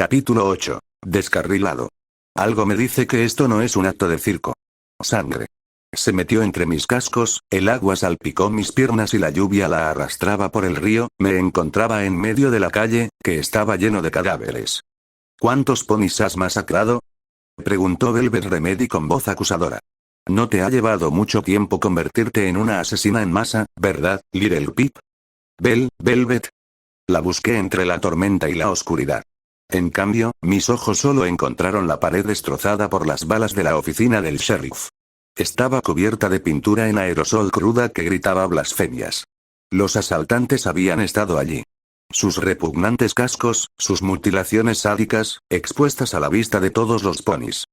Capítulo 8. Descarrilado. Algo me dice que esto no es un acto de circo. Sangre. Se metió entre mis cascos, el agua salpicó mis piernas y la lluvia la arrastraba por el río. Me encontraba en medio de la calle, que estaba lleno de cadáveres. ¿Cuántos ponis has masacrado?, preguntó Velvet Remedy con voz acusadora. No te ha llevado mucho tiempo convertirte en una asesina en masa, ¿verdad, Little Pip? Velvet. La busqué entre la tormenta y la oscuridad. En cambio, mis ojos solo encontraron la pared destrozada por las balas de la oficina del sheriff. Estaba cubierta de pintura en aerosol cruda que gritaba blasfemias. Los asaltantes habían estado allí. Sus repugnantes cascos, sus mutilaciones sádicas, expuestas a la vista de todos los ponis.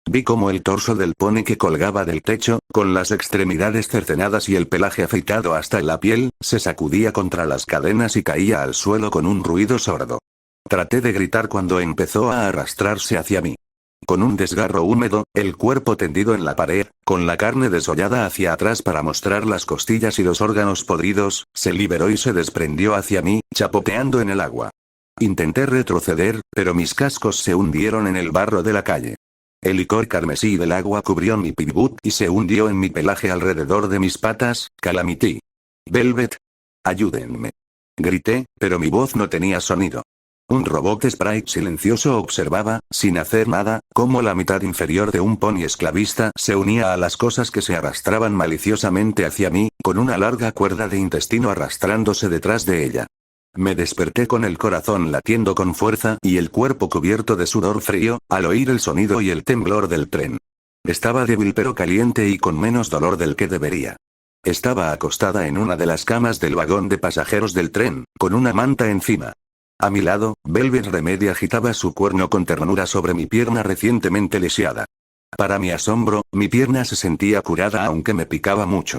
Vi como el torso del pony que colgaba del techo, con las extremidades cercenadas y el pelaje afeitado hasta la piel, se sacudía contra las cadenas y caía al suelo con un ruido sordo. Traté de gritar cuando empezó a arrastrarse hacia mí. Con un desgarro húmedo, el cuerpo tendido en la pared, con la carne desollada hacia atrás para mostrar las costillas y los órganos podridos, se liberó y se desprendió hacia mí, chapoteando en el agua. Intenté retroceder, pero mis cascos se hundieron en el barro de la calle. El licor carmesí del agua cubrió mi pibut y se hundió en mi pelaje alrededor de mis patas. Calamity. Velvet. Ayúdenme. Grité, pero mi voz no tenía sonido. Un robot sprite silencioso observaba, sin hacer nada, cómo la mitad inferior de un pony esclavista se unía a las cosas que se arrastraban maliciosamente hacia mí, con una larga cuerda de intestino arrastrándose detrás de ella. Me desperté con el corazón latiendo con fuerza y el cuerpo cubierto de sudor frío, al oír el sonido y el temblor del tren. Estaba débil pero caliente y con menos dolor del que debería. Estaba acostada en una de las camas del vagón de pasajeros del tren, con una manta encima. A mi lado, Velvet Remedy agitaba su cuerno con ternura sobre mi pierna recientemente lisiada. Para mi asombro, mi pierna se sentía curada aunque me picaba mucho.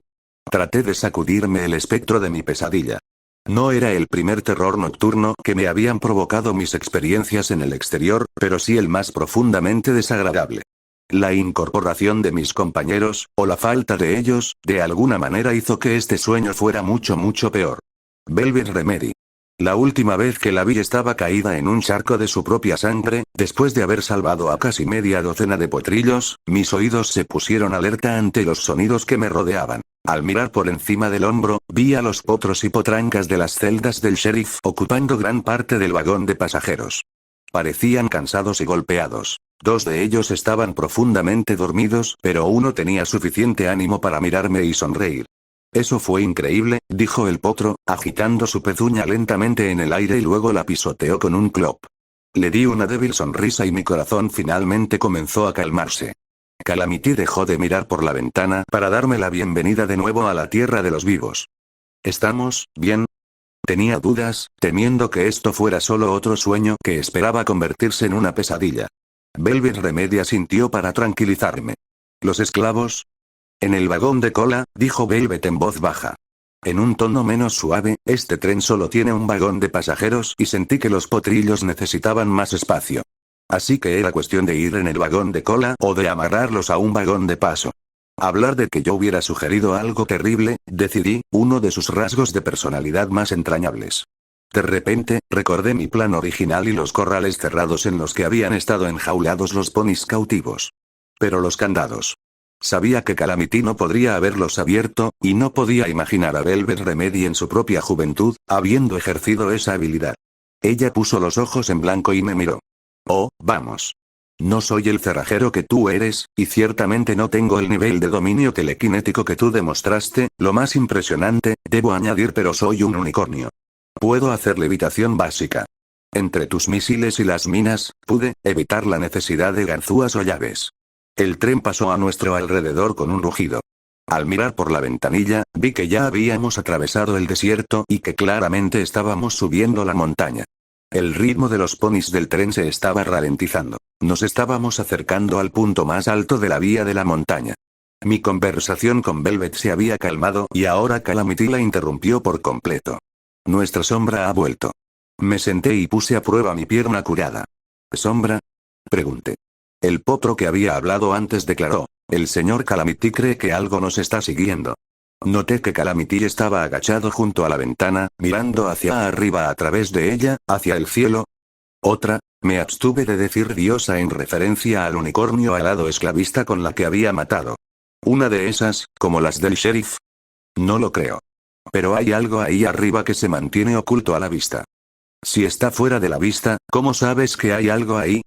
Traté de sacudirme el espectro de mi pesadilla. No era el primer terror nocturno que me habían provocado mis experiencias en el exterior, pero sí el más profundamente desagradable. La incorporación de mis compañeros, o la falta de ellos, de alguna manera hizo que este sueño fuera mucho peor. Velvet Remedy. La última vez que la vi estaba caída en un charco de su propia sangre. Después de haber salvado a casi media docena de potrillos, mis oídos se pusieron alerta ante los sonidos que me rodeaban. Al mirar por encima del hombro, vi a los potros y potrancas de las celdas del sheriff ocupando gran parte del vagón de pasajeros. Parecían cansados y golpeados. Dos de ellos estaban profundamente dormidos, pero uno tenía suficiente ánimo para mirarme y sonreír. Eso fue increíble, dijo el potro, agitando su pezuña lentamente en el aire y luego la pisoteó con un clop. Le di una débil sonrisa y mi corazón finalmente comenzó a calmarse. Calamity dejó de mirar por la ventana para darme la bienvenida de nuevo a la tierra de los vivos. ¿Estamos bien? Tenía dudas, temiendo que esto fuera solo otro sueño que esperaba convertirse en una pesadilla. Velvet Remedy asintió para tranquilizarme. ¿Los esclavos? En el vagón de cola, dijo Velvet en voz baja. En un tono menos suave, este tren solo tiene un vagón de pasajeros y sentí que los potrillos necesitaban más espacio. Así que era cuestión de ir en el vagón de cola o de amarrarlos a un vagón de paso. Hablar de que yo hubiera sugerido algo terrible, decidí, uno de sus rasgos de personalidad más entrañables. De repente, recordé mi plan original y los corrales cerrados en los que habían estado enjaulados los ponis cautivos. Pero los candados. Sabía que Calamity no podría haberlos abierto, y no podía imaginar a Velvet Remedy en su propia juventud, habiendo ejercido esa habilidad. Ella puso los ojos en blanco y me miró. Oh, vamos. No soy el cerrajero que tú eres, y ciertamente no tengo el nivel de dominio telequinético que tú demostraste, lo más impresionante, debo añadir, pero soy un unicornio. Puedo hacer levitación básica. Entre tus misiles y las minas, pude evitar la necesidad de ganzúas o llaves. El tren pasó a nuestro alrededor con un rugido. Al mirar por la ventanilla, vi que ya habíamos atravesado el desierto y que claramente estábamos subiendo la montaña. El ritmo de los ponis del tren se estaba ralentizando. Nos estábamos acercando al punto más alto de la vía de la montaña. Mi conversación con Velvet se había calmado y ahora Calamity la interrumpió por completo. Nuestra sombra ha vuelto. Me senté y puse a prueba mi pierna curada. ¿Sombra?, pregunté. El potro que había hablado antes declaró. El señor Calamity cree que algo nos está siguiendo. Noté que Calamity estaba agachado junto a la ventana, mirando hacia arriba a través de ella, hacia el cielo. ¿Otra? Me abstuve de decir diosa en referencia al unicornio alado esclavista con la que había matado. ¿Una de esas, como las del sheriff? No lo creo. Pero hay algo ahí arriba que se mantiene oculto a la vista. Si está fuera de la vista, ¿cómo sabes que hay algo ahí?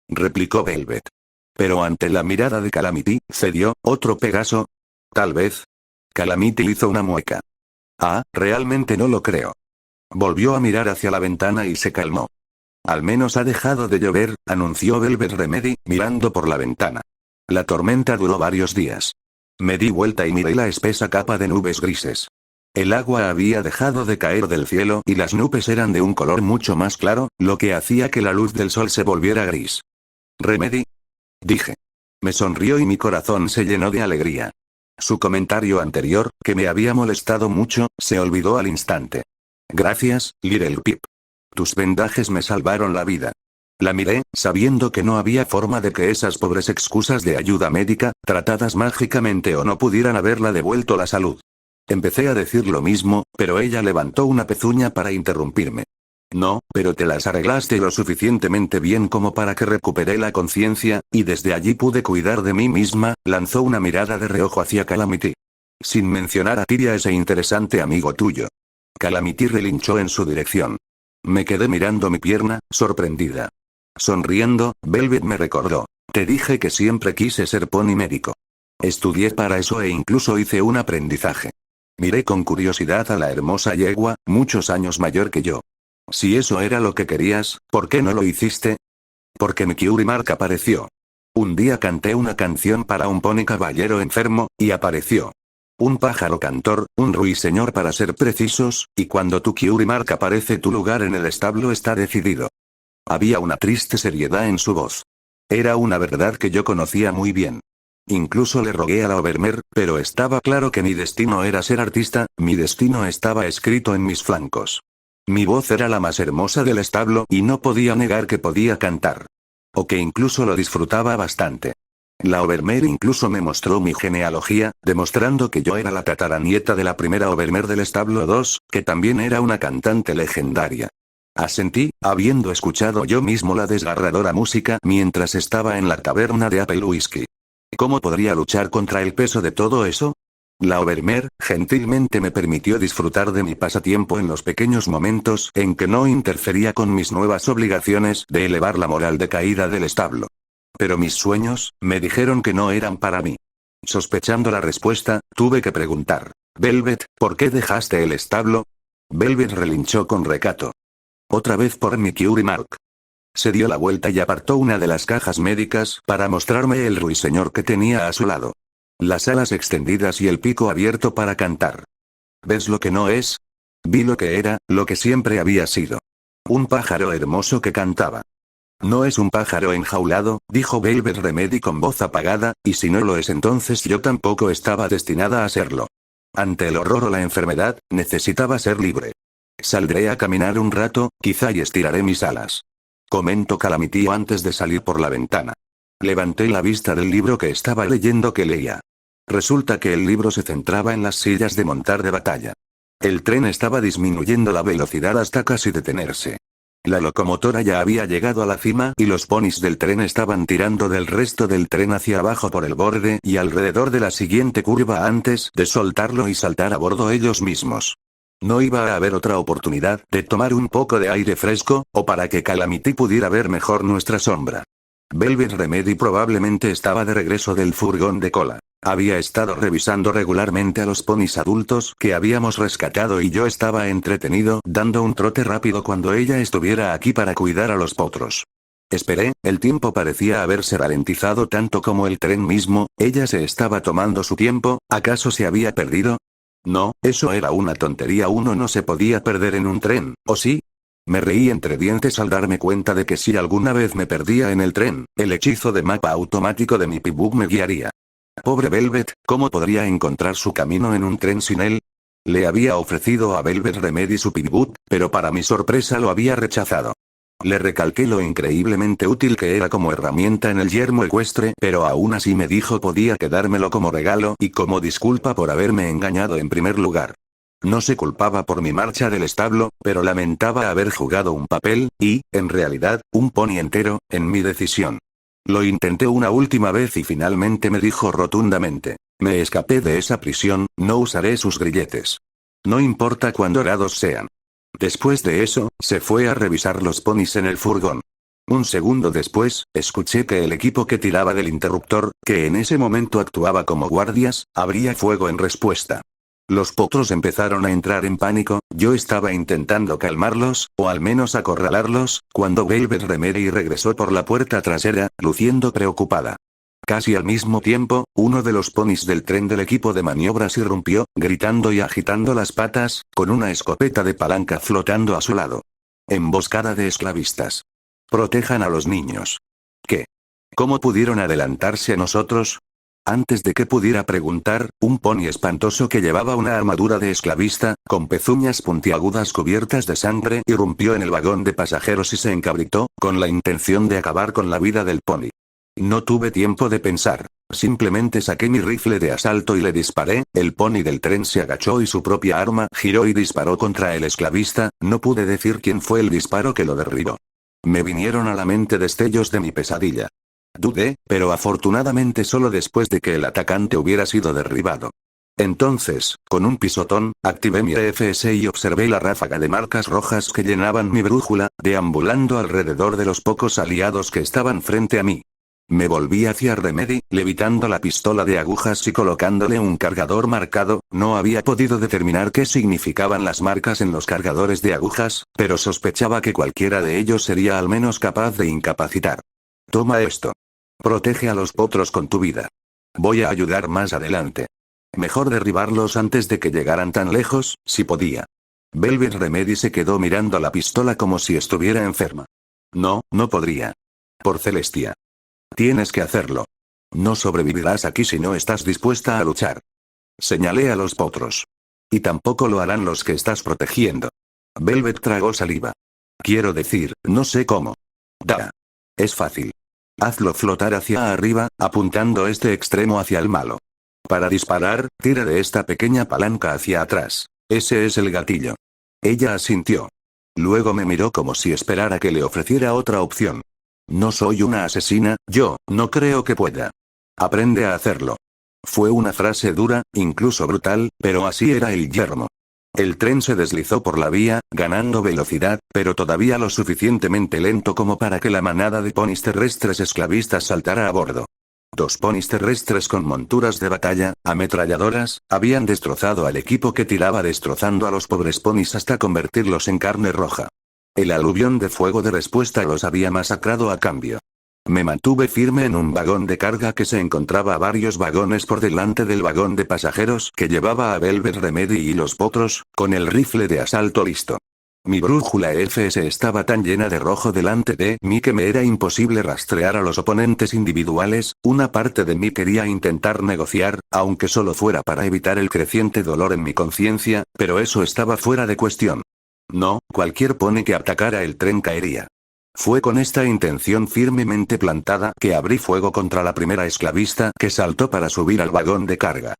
Replicó Velvet. Pero ante la mirada de Calamity, cedió. ¿Otro Pegaso? Tal vez. Calamity hizo una mueca. Ah, realmente no lo creo. Volvió a mirar hacia la ventana y se calmó. Al menos ha dejado de llover, anunció Velvet Remedy, mirando por la ventana. La tormenta duró varios días. Me di vuelta y miré la espesa capa de nubes grises. El agua había dejado de caer del cielo y las nubes eran de un color mucho más claro, lo que hacía que la luz del sol se volviera gris. «¿Remedy?», dije. Me sonrió y mi corazón se llenó de alegría. Su comentario anterior, que me había molestado mucho, se olvidó al instante. «Gracias, Little Pip. Tus vendajes me salvaron la vida». La miré, sabiendo que no había forma de que esas pobres excusas de ayuda médica, tratadas mágicamente o no pudieran haberla devuelto la salud. Empecé a decir lo mismo, pero ella levantó una pezuña para interrumpirme. No, pero te las arreglaste lo suficientemente bien como para que recuperé la conciencia, y desde allí pude cuidar de mí misma. Lanzó una mirada de reojo hacia Calamity. Sin mencionar a Tyria, ese interesante amigo tuyo. Calamity relinchó en su dirección. Me quedé mirando mi pierna, sorprendida. Sonriendo, Velvet me recordó. Te dije que siempre quise ser pony médico. Estudié para eso e incluso hice un aprendizaje. Miré con curiosidad a la hermosa yegua, muchos años mayor que yo. Si eso era lo que querías, ¿por qué no lo hiciste? Porque mi Curie Mark apareció. Un día canté una canción para un pony caballero enfermo, y apareció un pájaro cantor, un ruiseñor para ser precisos, y cuando tu Curie Mark aparece, tu lugar en el establo está decidido. Había una triste seriedad en su voz. Era una verdad que yo conocía muy bien. Incluso le rogué a la Overmare, pero estaba claro que mi destino era ser artista, mi destino estaba escrito en mis flancos. Mi voz era la más hermosa del establo y no podía negar que podía cantar. O que incluso lo disfrutaba bastante. La Overmare incluso me mostró mi genealogía, demostrando que yo era la tataranieta de la primera Overmare del establo 2, que también era una cantante legendaria. Asentí, habiendo escuchado yo mismo la desgarradora música mientras estaba en la taberna de Apple Whiskey. ¿Cómo podría luchar contra el peso de todo eso? La Overmare, gentilmente me permitió disfrutar de mi pasatiempo en los pequeños momentos en que no interfería con mis nuevas obligaciones de elevar la moral decaída del establo. Pero mis sueños, me dijeron que no eran para mí. Sospechando la respuesta, tuve que preguntar. Velvet, ¿por qué dejaste el establo? Velvet relinchó con recato. Otra vez por mi Curie Mark. Se dio la vuelta y apartó una de las cajas médicas para mostrarme el ruiseñor que tenía a su lado. Las alas extendidas y el pico abierto para cantar. ¿Ves lo que no es? Vi lo que era, lo que siempre había sido. Un pájaro hermoso que cantaba. No es un pájaro enjaulado, dijo Velvet Remedy con voz apagada, y si no lo es entonces yo tampoco estaba destinada a serlo. Ante el horror o la enfermedad, necesitaba ser libre. Saldré a caminar un rato, quizá y estiraré mis alas. Comentó Calamity antes de salir por la ventana. Levanté la vista del libro que estaba leyendo que leía. Resulta que el libro se centraba en las sillas de montar de batalla. El tren estaba disminuyendo la velocidad hasta casi detenerse. La locomotora ya había llegado a la cima y los ponis del tren estaban tirando del resto del tren hacia abajo por el borde y alrededor de la siguiente curva antes de soltarlo y saltar a bordo ellos mismos. No iba a haber otra oportunidad de tomar un poco de aire fresco, o para que Calamity pudiera ver mejor nuestra sombra. Velvet Remedy probablemente estaba de regreso del furgón de cola. Había estado revisando regularmente a los ponis adultos que habíamos rescatado y yo estaba entretenido dando un trote rápido cuando ella estuviera aquí para cuidar a los potros. Esperé, el tiempo parecía haberse ralentizado tanto como el tren mismo. Ella se estaba tomando su tiempo, ¿acaso se había perdido? No, eso era una tontería, uno no se podía perder en un tren, ¿o sí? Me reí entre dientes al darme cuenta de que si alguna vez me perdía en el tren, el hechizo de mapa automático de mi Pibuk me guiaría. Pobre Velvet, ¿cómo podría encontrar su camino en un tren sin él? Le había ofrecido a Velvet Remedy su Pibuk, pero para mi sorpresa lo había rechazado. Le recalqué lo increíblemente útil que era como herramienta en el yermo ecuestre, pero aún así me dijo podía quedármelo como regalo y como disculpa por haberme engañado en primer lugar. No se culpaba por mi marcha del establo, pero lamentaba haber jugado un papel, y, en realidad, un pony entero, en mi decisión. Lo intenté una última vez y finalmente me dijo rotundamente: me escapé de esa prisión, no usaré sus grilletes. No importa cuán dorados sean. Después de eso, se fue a revisar los ponis en el furgón. Un segundo después, escuché que el equipo que tiraba del interruptor, que en ese momento actuaba como guardias, abría fuego en respuesta. Los potros empezaron a entrar en pánico, yo estaba intentando calmarlos, o al menos acorralarlos, cuando Velvet Remedy regresó por la puerta trasera, luciendo preocupada. Casi al mismo tiempo, uno de los ponis del tren del equipo de maniobras irrumpió, gritando y agitando las patas, con una escopeta de palanca flotando a su lado. Emboscada de esclavistas. Protejan a los niños. ¿Qué? ¿Cómo pudieron adelantarse a nosotros? Antes de que pudiera preguntar, un pony espantoso que llevaba una armadura de esclavista, con pezuñas puntiagudas cubiertas de sangre, irrumpió en el vagón de pasajeros y se encabritó, con la intención de acabar con la vida del pony. No tuve tiempo de pensar. Simplemente saqué mi rifle de asalto y le disparé. El pony del tren se agachó y su propia arma giró y disparó contra el esclavista. No pude decir quién fue el disparo que lo derribó. Me vinieron a la mente destellos de mi pesadilla. Dudé, pero afortunadamente solo después de que el atacante hubiera sido derribado. Entonces, con un pisotón, activé mi EFS y observé la ráfaga de marcas rojas que llenaban mi brújula, deambulando alrededor de los pocos aliados que estaban frente a mí. Me volví hacia Remedy, levitando la pistola de agujas y colocándole un cargador marcado. No había podido determinar qué significaban las marcas en los cargadores de agujas, pero sospechaba que cualquiera de ellos sería al menos capaz de incapacitar. Toma esto. Protege a los potros con tu vida. Voy a ayudar más adelante. Mejor derribarlos antes de que llegaran tan lejos, si podía. Velvet Remedy se quedó mirando la pistola como si estuviera enferma. No, no podría. Por Celestia. Tienes que hacerlo. No sobrevivirás aquí si no estás dispuesta a luchar. Señalé a los potros. Y tampoco lo harán los que estás protegiendo. Velvet tragó saliva. Quiero decir, no sé cómo. Da. Es fácil. Hazlo flotar hacia arriba, apuntando este extremo hacia el malo. Para disparar, tira de esta pequeña palanca hacia atrás. Ese es el gatillo. Ella asintió. Luego me miró como si esperara que le ofreciera otra opción. No soy una asesina, yo no creo que pueda. Aprende a hacerlo. Fue una frase dura, incluso brutal, pero así era el yermo. El tren se deslizó por la vía, ganando velocidad, pero todavía lo suficientemente lento como para que la manada de ponis terrestres esclavistas saltara a bordo. 2 ponis terrestres con monturas de batalla, ametralladoras, habían destrozado al equipo que tiraba, destrozando a los pobres ponis hasta convertirlos en carne roja. El aluvión de fuego de respuesta los había masacrado a cambio. Me mantuve firme en un vagón de carga que se encontraba a varios vagones por delante del vagón de pasajeros que llevaba a Velvet Remedy y los potros, con el rifle de asalto listo. Mi brújula EFS estaba tan llena de rojo delante de mí que me era imposible rastrear a los oponentes individuales. Una parte de mí quería intentar negociar, aunque solo fuera para evitar el creciente dolor en mi conciencia, pero eso estaba fuera de cuestión. No, cualquier pony que atacara el tren caería. Fue con esta intención firmemente plantada que abrí fuego contra la primera esclavista que saltó para subir al vagón de carga.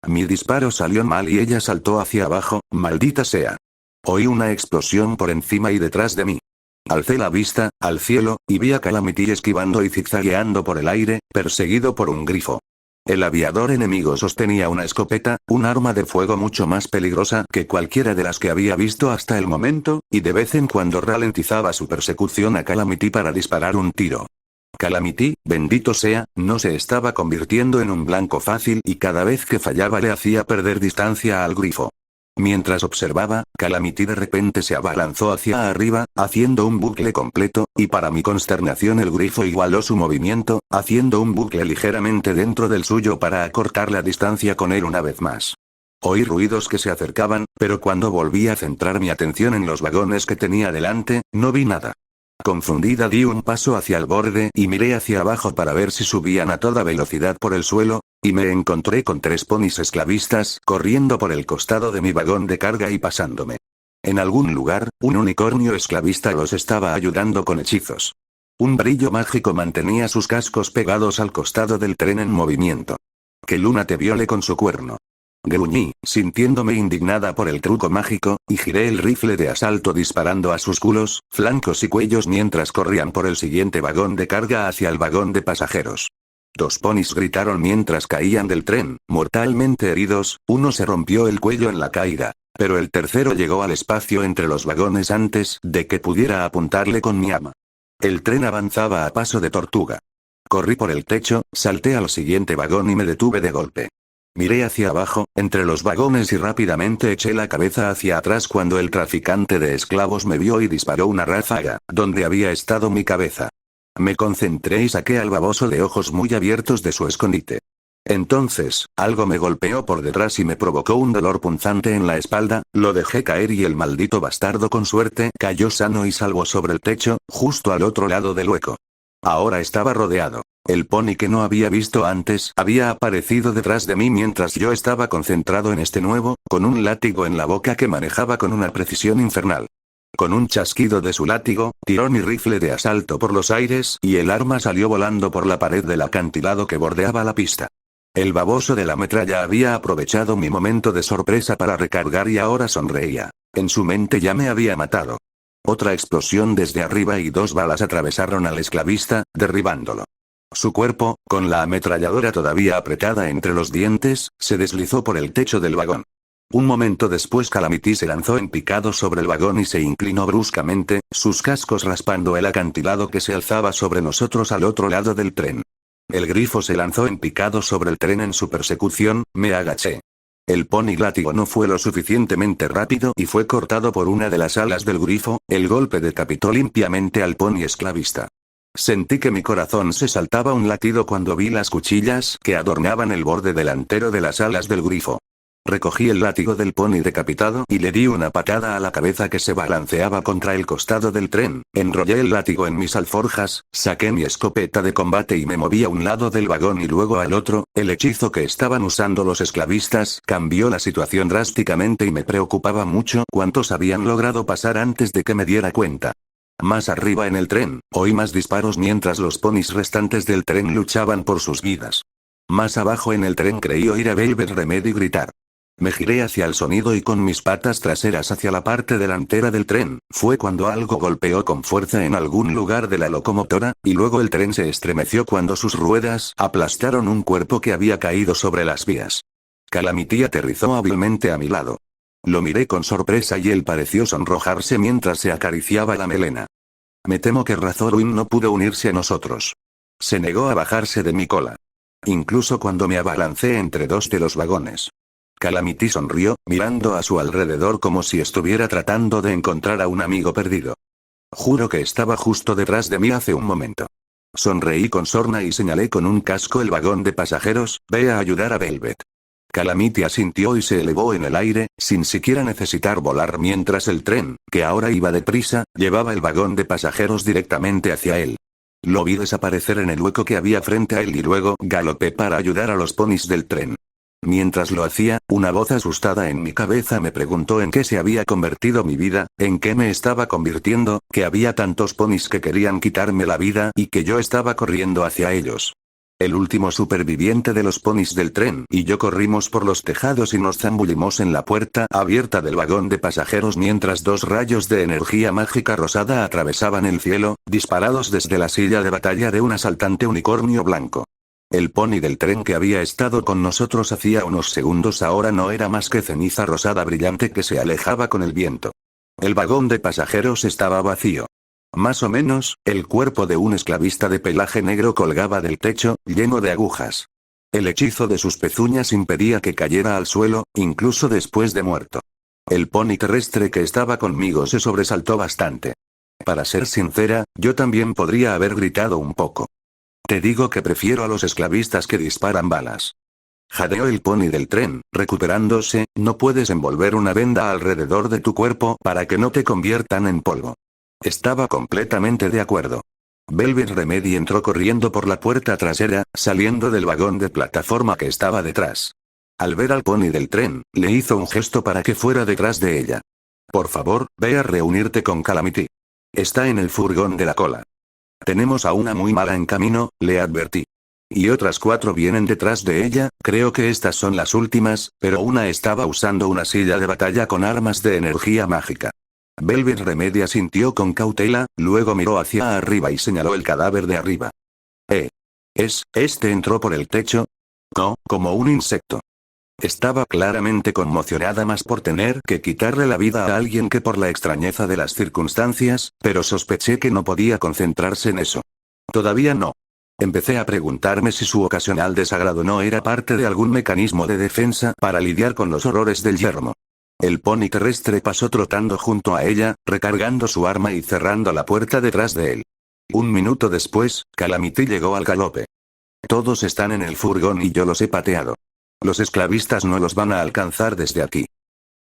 Mi disparo salió mal y ella saltó hacia abajo, maldita sea. Oí una explosión por encima y detrás de mí. Alcé la vista, al cielo, y vi a Calamity esquivando y zigzagueando por el aire, perseguido por un grifo. El aviador enemigo sostenía una escopeta, un arma de fuego mucho más peligrosa que cualquiera de las que había visto hasta el momento, y de vez en cuando ralentizaba su persecución a Calamity para disparar un tiro. Calamity, bendito sea, no se estaba convirtiendo en un blanco fácil y cada vez que fallaba le hacía perder distancia al grifo. Mientras observaba, Calamity de repente se abalanzó hacia arriba, haciendo un bucle completo, y para mi consternación el grifo igualó su movimiento, haciendo un bucle ligeramente dentro del suyo para acortar la distancia con él una vez más. Oí ruidos que se acercaban, pero cuando volví a centrar mi atención en los vagones que tenía delante, no vi nada. Confundida di un paso hacia el borde y miré hacia abajo para ver si subían a toda velocidad por el suelo, y me encontré con 3 ponis esclavistas corriendo por el costado de mi vagón de carga y pasándome. En algún lugar, un unicornio esclavista los estaba ayudando con hechizos. Un brillo mágico mantenía sus cascos pegados al costado del tren en movimiento. Que Luna te viole con su cuerno. Gruñí, sintiéndome indignada por el truco mágico, y giré el rifle de asalto disparando a sus culos, flancos y cuellos mientras corrían por el siguiente vagón de carga hacia el vagón de pasajeros. Dos ponis gritaron mientras caían del tren, mortalmente heridos, uno se rompió el cuello en la caída, pero el tercero llegó al espacio entre los vagones antes de que pudiera apuntarle con mi arma. El tren avanzaba a paso de tortuga. Corrí por el techo, salté al siguiente vagón y me detuve de golpe. Miré hacia abajo, entre los vagones y rápidamente eché la cabeza hacia atrás cuando el traficante de esclavos me vio y disparó una ráfaga, donde había estado mi cabeza. Me concentré y saqué al baboso de ojos muy abiertos de su escondite. Entonces, algo me golpeó por detrás y me provocó un dolor punzante en la espalda, lo dejé caer y el maldito bastardo con suerte cayó sano y salvo sobre el techo, justo al otro lado del hueco. Ahora estaba rodeado. El pony que no había visto antes había aparecido detrás de mí mientras yo estaba concentrado en este nuevo, con un látigo en la boca que manejaba con una precisión infernal. Con un chasquido de su látigo, tiró mi rifle de asalto por los aires y el arma salió volando por la pared del acantilado que bordeaba la pista. El baboso de la metralla había aprovechado mi momento de sorpresa para recargar y ahora sonreía. En su mente ya me había matado. Otra explosión desde arriba y 2 balas atravesaron al esclavista, derribándolo. Su cuerpo, con la ametralladora todavía apretada entre los dientes, se deslizó por el techo del vagón. Un momento después Calamity se lanzó en picado sobre el vagón y se inclinó bruscamente, sus cascos raspando el acantilado que se alzaba sobre nosotros al otro lado del tren. El grifo se lanzó en picado sobre el tren en su persecución, me agaché. El pony látigo no fue lo suficientemente rápido y fue cortado por una de las alas del grifo, el golpe decapitó limpiamente al pony esclavista. Sentí que mi corazón se saltaba un latido cuando vi las cuchillas que adornaban el borde delantero de las alas del grifo. Recogí el látigo del pony decapitado y le di una patada a la cabeza que se balanceaba contra el costado del tren, enrollé el látigo en mis alforjas, saqué mi escopeta de combate y me moví a un lado del vagón y luego al otro. El hechizo que estaban usando los esclavistas cambió la situación drásticamente y me preocupaba mucho cuántos habían logrado pasar antes de que me diera cuenta. Más arriba en el tren, oí más disparos mientras los ponis restantes del tren luchaban por sus vidas. Más abajo en el tren creí oír a Velvet Remedy gritar. Me giré hacia el sonido y con mis patas traseras hacia la parte delantera del tren, fue cuando algo golpeó con fuerza en algún lugar de la locomotora, y luego el tren se estremeció cuando sus ruedas aplastaron un cuerpo que había caído sobre las vías. Calamity aterrizó hábilmente a mi lado. Lo miré con sorpresa y él pareció sonrojarse mientras se acariciaba la melena. Me temo que Razorwin no pudo unirse a nosotros. Se negó a bajarse de mi cola. Incluso cuando me abalancé entre 2 de los vagones. Calamity sonrió, mirando a su alrededor como si estuviera tratando de encontrar a un amigo perdido. Juro que estaba justo detrás de mí hace un momento. Sonreí con sorna y señalé con un casco el vagón de pasajeros, ve a ayudar a Velvet. Calamity asintió y se elevó en el aire, sin siquiera necesitar volar mientras el tren, que ahora iba deprisa, llevaba el vagón de pasajeros directamente hacia él. Lo vi desaparecer en el hueco que había frente a él y luego galopé para ayudar a los ponis del tren. Mientras lo hacía, una voz asustada en mi cabeza me preguntó en qué se había convertido mi vida, en qué me estaba convirtiendo, que había tantos ponis que querían quitarme la vida y que yo estaba corriendo hacia ellos. El último superviviente de los ponis del tren y yo corrimos por los tejados y nos zambullimos en la puerta abierta del vagón de pasajeros mientras 2 rayos de energía mágica rosada atravesaban el cielo, disparados desde la silla de batalla de un asaltante unicornio blanco. El pony del tren que había estado con nosotros hacía unos segundos ahora no era más que ceniza rosada brillante que se alejaba con el viento. El vagón de pasajeros estaba vacío. Más o menos, el cuerpo de un esclavista de pelaje negro colgaba del techo, lleno de agujas. El hechizo de sus pezuñas impedía que cayera al suelo, incluso después de muerto. El pony terrestre que estaba conmigo se sobresaltó bastante. Para ser sincera, yo también podría haber gritado un poco. Te digo que prefiero a los esclavistas que disparan balas. Jadeó el pony del tren, recuperándose, no puedes envolver una venda alrededor de tu cuerpo para que no te conviertan en polvo. Estaba completamente de acuerdo. Velvet Remedy entró corriendo por la puerta trasera, saliendo del vagón de plataforma que estaba detrás. Al ver al pony del tren, le hizo un gesto para que fuera detrás de ella. Por favor, ve a reunirte con Calamity. Está en el furgón de la cola. Tenemos a una muy mala en camino, le advertí. Y otras 4 vienen detrás de ella, creo que estas son las últimas, pero una estaba usando una silla de batalla con armas de energía mágica. Velvet Remedy asintió con cautela, luego miró hacia arriba y señaló el cadáver de arriba. Este entró por el techo. No, como un insecto. Estaba claramente conmocionada más por tener que quitarle la vida a alguien que por la extrañeza de las circunstancias, pero sospeché que no podía concentrarse en eso. Todavía no. Empecé a preguntarme si su ocasional desagrado no era parte de algún mecanismo de defensa para lidiar con los horrores del yermo. El pony terrestre pasó trotando junto a ella, recargando su arma y cerrando la puerta detrás de él. Un minuto después, Calamity llegó al galope. Todos están en el furgón y yo los he pateado. Los esclavistas no los van a alcanzar desde aquí.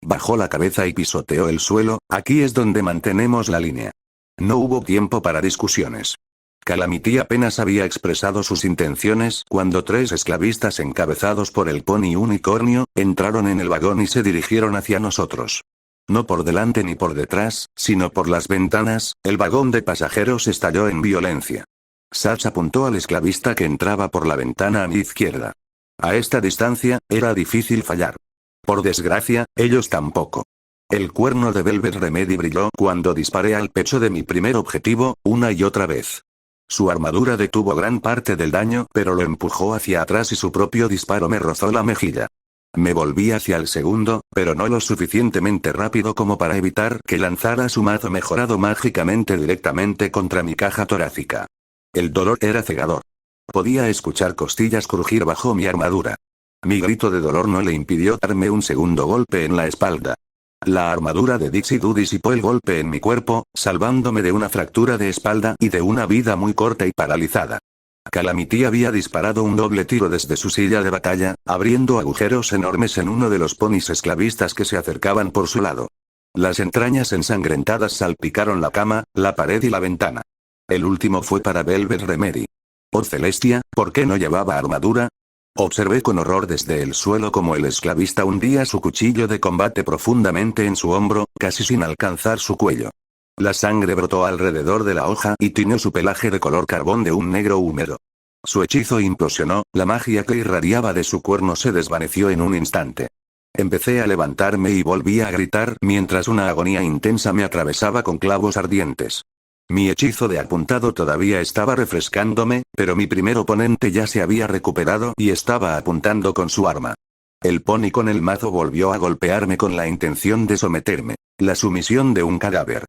Bajó la cabeza y pisoteó el suelo, aquí es donde mantenemos la línea. No hubo tiempo para discusiones. Calamity apenas había expresado sus intenciones cuando 3 esclavistas encabezados por el pony unicornio, entraron en el vagón y se dirigieron hacia nosotros. No por delante ni por detrás, sino por las ventanas, el vagón de pasajeros estalló en violencia. Satch apuntó al esclavista que entraba por la ventana a mi izquierda. A esta distancia, era difícil fallar. Por desgracia, ellos tampoco. El cuerno de Velvet Remedy brilló cuando disparé al pecho de mi primer objetivo, una y otra vez. Su armadura detuvo gran parte del daño, pero lo empujó hacia atrás y su propio disparo me rozó la mejilla. Me volví hacia el segundo, pero no lo suficientemente rápido como para evitar que lanzara su mazo mejorado mágicamente directamente contra mi caja torácica. El dolor era cegador. Podía escuchar costillas crujir bajo mi armadura. Mi grito de dolor no le impidió darme un segundo golpe en la espalda. La armadura de Dixie Doo disipó el golpe en mi cuerpo, salvándome de una fractura de espalda y de una vida muy corta y paralizada. Calamity había disparado un doble tiro desde su silla de batalla, abriendo agujeros enormes en uno de los ponis esclavistas que se acercaban por su lado. Las entrañas ensangrentadas salpicaron la cama, la pared y la ventana. El último fue para Velvet Remedy. Oh Celestia, ¿por qué no llevaba armadura? Observé con horror desde el suelo como el esclavista hundía su cuchillo de combate profundamente en su hombro, casi sin alcanzar su cuello. La sangre brotó alrededor de la hoja y tiñó su pelaje de color carbón de un negro húmedo. Su hechizo implosionó, la magia que irradiaba de su cuerno se desvaneció en un instante. Empecé a levantarme y volví a gritar mientras una agonía intensa me atravesaba con clavos ardientes. Mi hechizo de apuntado todavía estaba refrescándome, pero mi primer oponente ya se había recuperado y estaba apuntando con su arma. El pony con el mazo volvió a golpearme con la intención de someterme. La sumisión de un cadáver.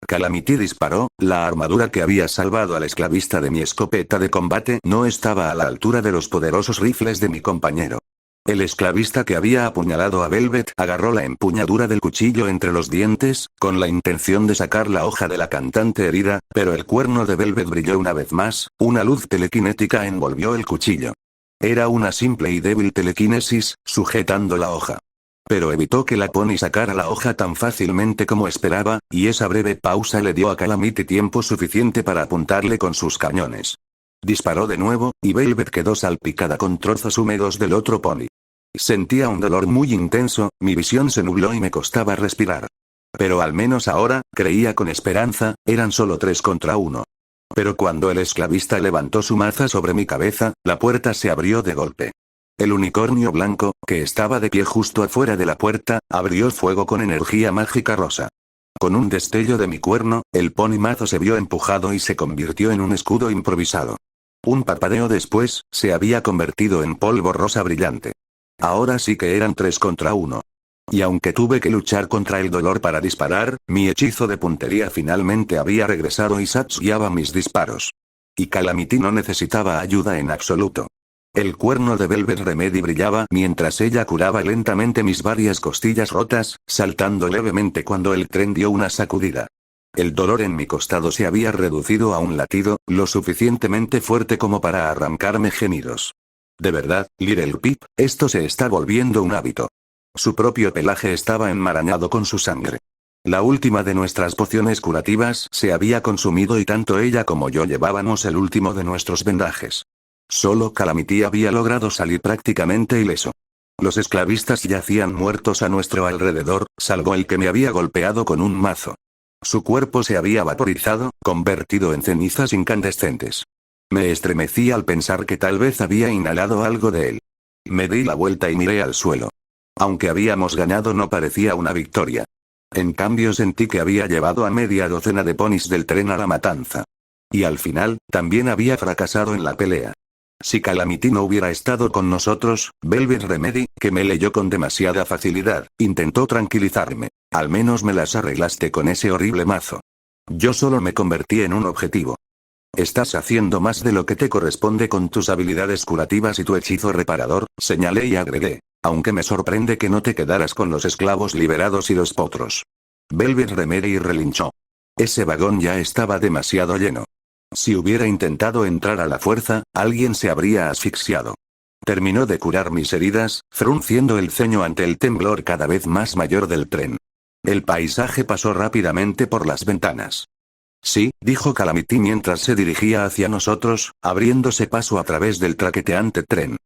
Calamity disparó, la armadura que había salvado al esclavista de mi escopeta de combate no estaba a la altura de los poderosos rifles de mi compañero. El esclavista que había apuñalado a Velvet agarró la empuñadura del cuchillo entre los dientes, con la intención de sacar la hoja de la cantante herida, pero el cuerno de Velvet brilló una vez más, una luz telequinética envolvió el cuchillo. Era una simple y débil telequinesis, sujetando la hoja. Pero evitó que la pony sacara la hoja tan fácilmente como esperaba, y esa breve pausa le dio a Calamity tiempo suficiente para apuntarle con sus cañones. Disparó de nuevo, y Velvet quedó salpicada con trozos húmedos del otro pony. Sentía un dolor muy intenso, mi visión se nubló y me costaba respirar. Pero al menos ahora, creía con esperanza, eran solo 3 contra 1. Pero cuando el esclavista levantó su maza sobre mi cabeza, la puerta se abrió de golpe. El unicornio blanco, que estaba de pie justo afuera de la puerta, abrió fuego con energía mágica rosa. Con un destello de mi cuerno, el pony mazo se vio empujado y se convirtió en un escudo improvisado. Un parpadeo después, se había convertido en polvo rosa brillante. Ahora sí que eran 3 contra 1. Y aunque tuve que luchar contra el dolor para disparar, mi hechizo de puntería finalmente había regresado y Satch guiaba mis disparos. Y Calamity no necesitaba ayuda en absoluto. El cuerno de Velvet Remedy brillaba mientras ella curaba lentamente mis varias costillas rotas, saltando levemente cuando el tren dio una sacudida. El dolor en mi costado se había reducido a un latido, lo suficientemente fuerte como para arrancarme gemidos. De verdad, Little Pip, esto se está volviendo un hábito. Su propio pelaje estaba enmarañado con su sangre. La última de nuestras pociones curativas se había consumido y tanto ella como yo llevábamos el último de nuestros vendajes. Solo Calamity había logrado salir prácticamente ileso. Los esclavistas yacían muertos a nuestro alrededor, salvo el que me había golpeado con un mazo. Su cuerpo se había vaporizado, convertido en cenizas incandescentes. Me estremecí al pensar que tal vez había inhalado algo de él. Me di la vuelta y miré al suelo. Aunque habíamos ganado, no parecía una victoria. En cambio, sentí que había llevado a media docena de ponis del tren a la matanza. Y al final, también había fracasado en la pelea. Si Calamity no hubiera estado con nosotros, Velvet Remedy, que me leyó con demasiada facilidad, intentó tranquilizarme. Al menos me las arreglaste con ese horrible mazo. Yo solo me convertí en un objetivo. Estás haciendo más de lo que te corresponde con tus habilidades curativas y tu hechizo reparador, señalé y agregué. Aunque me sorprende que no te quedaras con los esclavos liberados y los potros. Velvet Remedy relinchó. Ese vagón ya estaba demasiado lleno. Si hubiera intentado entrar a la fuerza, alguien se habría asfixiado. Terminó de curar mis heridas, frunciendo el ceño ante el temblor cada vez más mayor del tren. El paisaje pasó rápidamente por las ventanas. Sí, dijo Calamity mientras se dirigía hacia nosotros, abriéndose paso a través del traqueteante tren.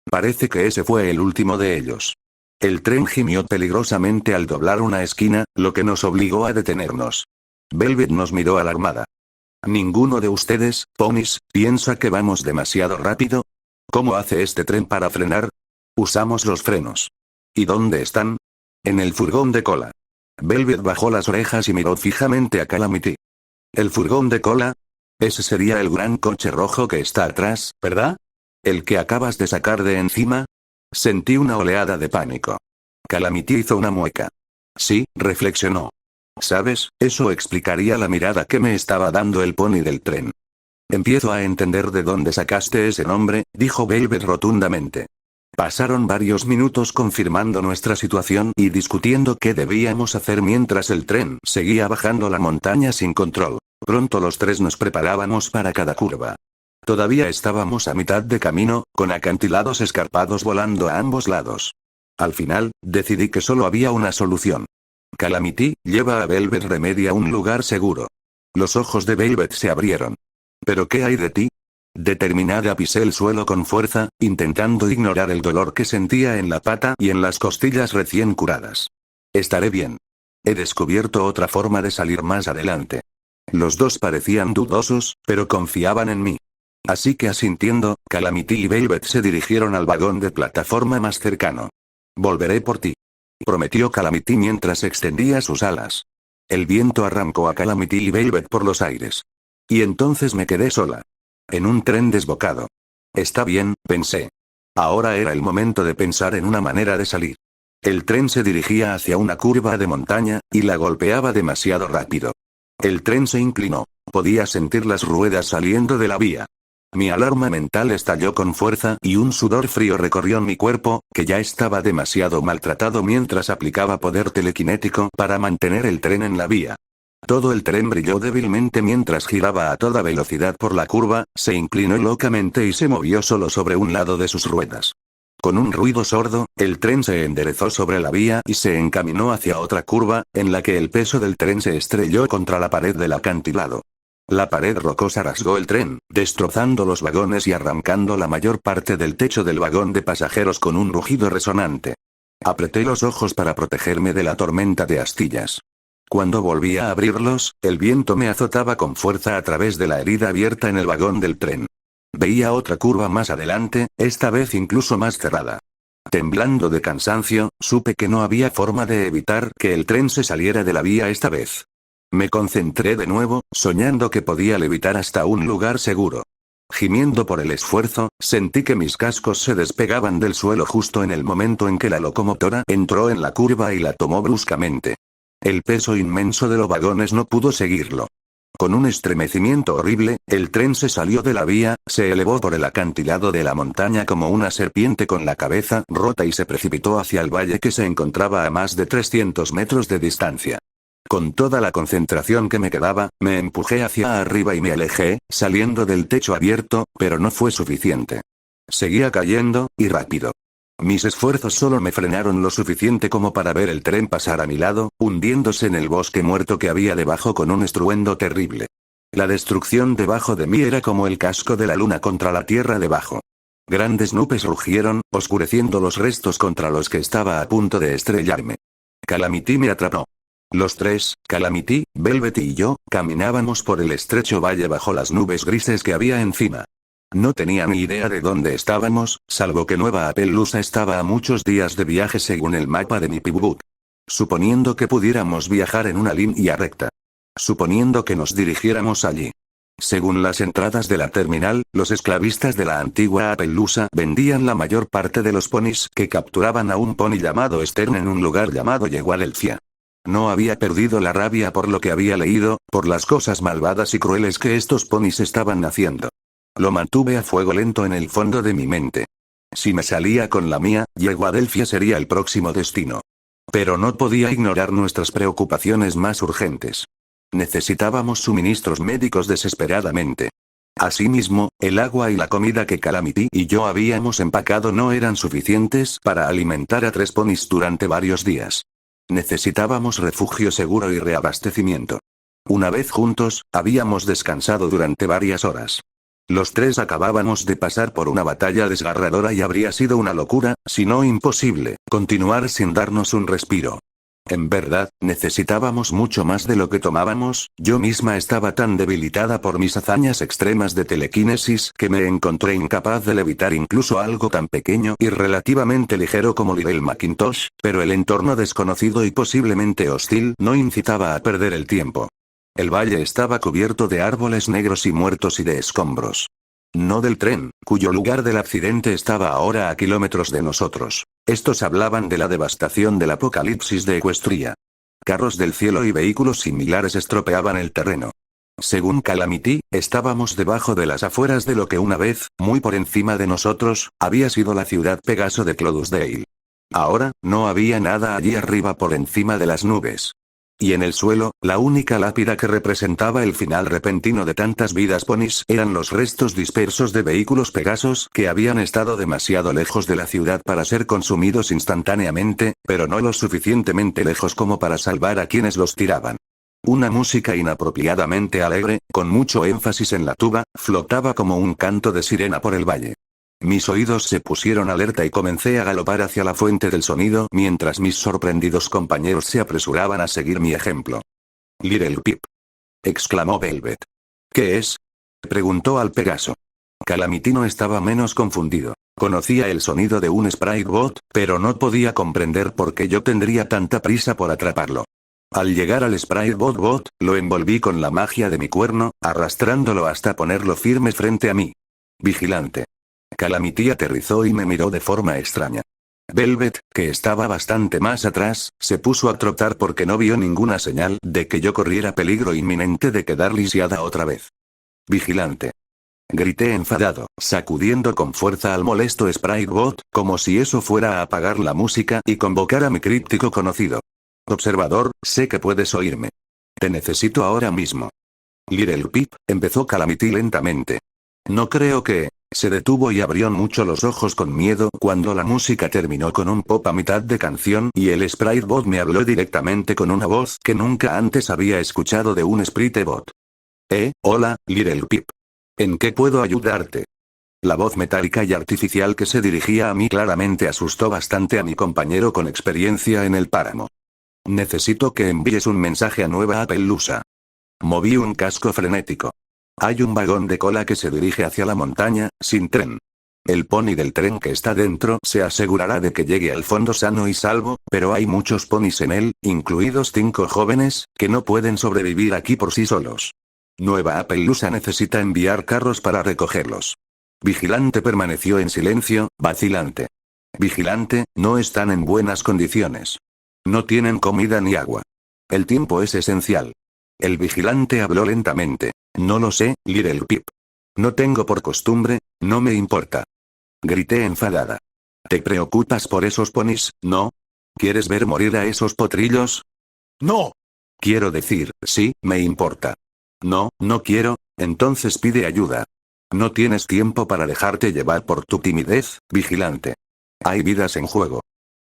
Parece que ese fue el último de ellos. El tren gimió peligrosamente al doblar una esquina, lo que nos obligó a detenernos. Velvet nos miró alarmada. ¿Ninguno de ustedes, ponis, piensa que vamos demasiado rápido? ¿Cómo hace este tren para frenar? Usamos los frenos. ¿Y dónde están? En el furgón de cola. Velvet bajó las orejas y miró fijamente a Calamity. ¿El furgón de cola? Ese sería el gran coche rojo que está atrás, ¿verdad? ¿El que acabas de sacar de encima? Sentí una oleada de pánico. Calamity hizo una mueca. Sí, reflexionó. ¿Sabes? Eso explicaría la mirada que me estaba dando el pony del tren. Empiezo a entender de dónde sacaste ese nombre, dijo Velvet rotundamente. Pasaron varios minutos confirmando nuestra situación y discutiendo qué debíamos hacer mientras el tren seguía bajando la montaña sin control. Pronto los tres nos preparábamos para cada curva. Todavía estábamos a mitad de camino, con acantilados escarpados volando a ambos lados. Al final, decidí que solo había una solución. Calamity, lleva a Velvet Remedy a un lugar seguro. Los ojos de Velvet se abrieron. ¿Pero qué hay de ti? Determinada pisé el suelo con fuerza, intentando ignorar el dolor que sentía en la pata y en las costillas recién curadas. Estaré bien. He descubierto otra forma de salir más adelante. Los dos parecían dudosos, pero confiaban en mí. Así que asintiendo, Calamity y Velvet se dirigieron al vagón de plataforma más cercano. Volveré por ti, prometió Calamity mientras extendía sus alas. El viento arrancó a Calamity y Velvet por los aires. Y entonces me quedé sola. En un tren desbocado. Está bien, pensé. Ahora era el momento de pensar en una manera de salir. El tren se dirigía hacia una curva de montaña, y la golpeaba demasiado rápido. El tren se inclinó. Podía sentir las ruedas saliendo de la vía. Mi alarma mental estalló con fuerza y un sudor frío recorrió mi cuerpo, que ya estaba demasiado maltratado mientras aplicaba poder telequinético para mantener el tren en la vía. Todo el tren brilló débilmente mientras giraba a toda velocidad por la curva, se inclinó locamente y se movió solo sobre un lado de sus ruedas. Con un ruido sordo, el tren se enderezó sobre la vía y se encaminó hacia otra curva, en la que el peso del tren se estrelló contra la pared del acantilado. La pared rocosa rasgó el tren, destrozando los vagones y arrancando la mayor parte del techo del vagón de pasajeros con un rugido resonante. Apreté los ojos para protegerme de la tormenta de astillas. Cuando volví a abrirlos, el viento me azotaba con fuerza a través de la herida abierta en el vagón del tren. Veía otra curva más adelante, esta vez incluso más cerrada. Temblando de cansancio, supe que no había forma de evitar que el tren se saliera de la vía esta vez. Me concentré de nuevo, soñando que podía levitar hasta un lugar seguro. Gimiendo por el esfuerzo, sentí que mis cascos se despegaban del suelo justo en el momento en que la locomotora entró en la curva y la tomó bruscamente. El peso inmenso de los vagones no pudo seguirlo. Con un estremecimiento horrible, el tren se salió de la vía, se elevó por el acantilado de la montaña como una serpiente con la cabeza rota y se precipitó hacia el valle que se encontraba a más de 300 metros de distancia. Con toda la concentración que me quedaba, me empujé hacia arriba y me alejé, saliendo del techo abierto, pero no fue suficiente. Seguía cayendo, y rápido. Mis esfuerzos solo me frenaron lo suficiente como para ver el tren pasar a mi lado, hundiéndose en el bosque muerto que había debajo con un estruendo terrible. La destrucción debajo de mí era como el casco de la luna contra la tierra debajo. Grandes nubes rugieron, oscureciendo los restos contra los que estaba a punto de estrellarme. Calamity me atrapó. Los tres, Calamity, Velvet y yo, caminábamos por el estrecho valle bajo las nubes grises que había encima. No tenía ni idea de dónde estábamos, salvo que Nueva Appaloosa estaba a muchos días de viaje según el mapa de mi Pibbook. Suponiendo que pudiéramos viajar en una línea recta. Suponiendo que nos dirigiéramos allí. Según las entradas de la terminal, los esclavistas de la antigua Appaloosa vendían la mayor parte de los ponis que capturaban a un pony llamado Stern en un lugar llamado Yeguadelfia. No había perdido la rabia por lo que había leído, por las cosas malvadas y crueles que estos ponis estaban haciendo. Lo mantuve a fuego lento en el fondo de mi mente. Si me salía con la mía, Yeguadelfia sería el próximo destino. Pero no podía ignorar nuestras preocupaciones más urgentes. Necesitábamos suministros médicos desesperadamente. Asimismo, el agua y la comida que Calamity y yo habíamos empacado no eran suficientes para alimentar a 3 ponis durante varios días. Necesitábamos refugio seguro y reabastecimiento. Una vez juntos, habíamos descansado durante varias horas. Los 3 acabábamos de pasar por una batalla desgarradora y habría sido una locura, si no imposible, continuar sin darnos un respiro. En verdad, necesitábamos mucho más de lo que tomábamos. Yo misma estaba tan debilitada por mis hazañas extremas de telequinesis que me encontré incapaz de levitar incluso algo tan pequeño y relativamente ligero como Little Macintosh, pero el entorno desconocido y posiblemente hostil no incitaba a perder el tiempo. El valle estaba cubierto de árboles negros y muertos y de escombros. No del tren, cuyo lugar del accidente estaba ahora a kilómetros de nosotros. Estos hablaban de la devastación del apocalipsis de Equestria. Carros del cielo y vehículos similares estropeaban el terreno. Según Calamity, estábamos debajo de las afueras de lo que una vez, muy por encima de nosotros, había sido la ciudad Pegaso de Clodusdale. Ahora, no había nada allí arriba por encima de las nubes. Y en el suelo, la única lápida que representaba el final repentino de tantas vidas ponis eran los restos dispersos de vehículos Pegasos que habían estado demasiado lejos de la ciudad para ser consumidos instantáneamente, pero no lo suficientemente lejos como para salvar a quienes los tiraban. Una música inapropiadamente alegre, con mucho énfasis en la tuba, flotaba como un canto de sirena por el valle. Mis oídos se pusieron alerta y comencé a galopar hacia la fuente del sonido mientras mis sorprendidos compañeros se apresuraban a seguir mi ejemplo. «Little Pip», exclamó Velvet. «¿Qué es?», preguntó al Pegaso. Calamity no estaba menos confundido. Conocía el sonido de un Sprite Bot, pero no podía comprender por qué yo tendría tanta prisa por atraparlo. Al llegar al Sprite Bot, lo envolví con la magia de mi cuerno, arrastrándolo hasta ponerlo firme frente a mí. «Vigilante». Calamity aterrizó y me miró de forma extraña. Velvet, que estaba bastante más atrás, se puso a trotar porque no vio ninguna señal de que yo corriera peligro inminente de quedar lisiada otra vez. «Vigilante». Grité enfadado, sacudiendo con fuerza al molesto Spritebot, como si eso fuera a apagar la música y convocar a mi críptico conocido. «Observador, sé que puedes oírme. Te necesito ahora mismo». «Little Pip», empezó Calamity lentamente. «No creo que...». Se detuvo y abrió mucho los ojos con miedo cuando la música terminó con un pop a mitad de canción y el Spritebot me habló directamente con una voz que nunca antes había escuchado de un Spritebot. Hola, Little Pip. ¿En qué puedo ayudarte?» La voz metálica y artificial que se dirigía a mí claramente asustó bastante a mi compañero con experiencia en el páramo. «Necesito que envíes un mensaje a Nueva Appaloosa». Moví un casco frenético. Hay un vagón de cola que se dirige hacia la montaña, sin tren. El pony del tren que está dentro se asegurará de que llegue al fondo sano y salvo, pero hay muchos ponis en él, incluidos 5 jóvenes, que no pueden sobrevivir aquí por sí solos. Nueva Appaloosa necesita enviar carros para recogerlos. Vigilante permaneció en silencio, vacilante. «Vigilante, no están en buenas condiciones. No tienen comida ni agua. El tiempo es esencial». El vigilante habló lentamente. «No lo sé, Little Pip. No tengo por costumbre, no me importa». Grité enfadada. «¿Te preocupas por esos ponis, no? ¿Quieres ver morir a esos potrillos?» «No». «Quiero decir, sí, me importa». «No, no quiero, entonces pide ayuda. No tienes tiempo para dejarte llevar por tu timidez, vigilante. Hay vidas en juego».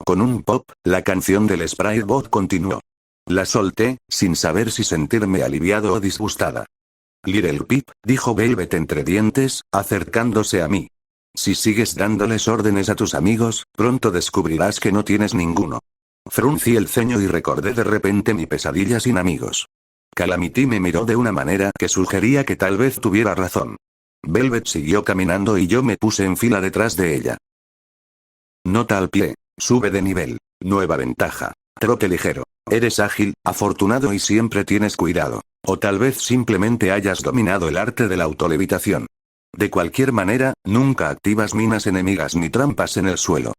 Con un pop, la canción del Spritebot continuó. La solté, sin saber si sentirme aliviado o disgustada. «Little Pip», dijo Velvet entre dientes, acercándose a mí. «Si sigues dándoles órdenes a tus amigos, pronto descubrirás que no tienes ninguno». Fruncí el ceño y recordé de repente mi pesadilla sin amigos. Calamity me miró de una manera que sugería que tal vez tuviera razón. Velvet siguió caminando y yo me puse en fila detrás de ella. Nota al pie. Sube de nivel. Nueva ventaja. Trote ligero. Eres ágil, afortunado y siempre tienes cuidado. O tal vez simplemente hayas dominado el arte de la autolevitación. De cualquier manera, nunca activas minas enemigas ni trampas en el suelo.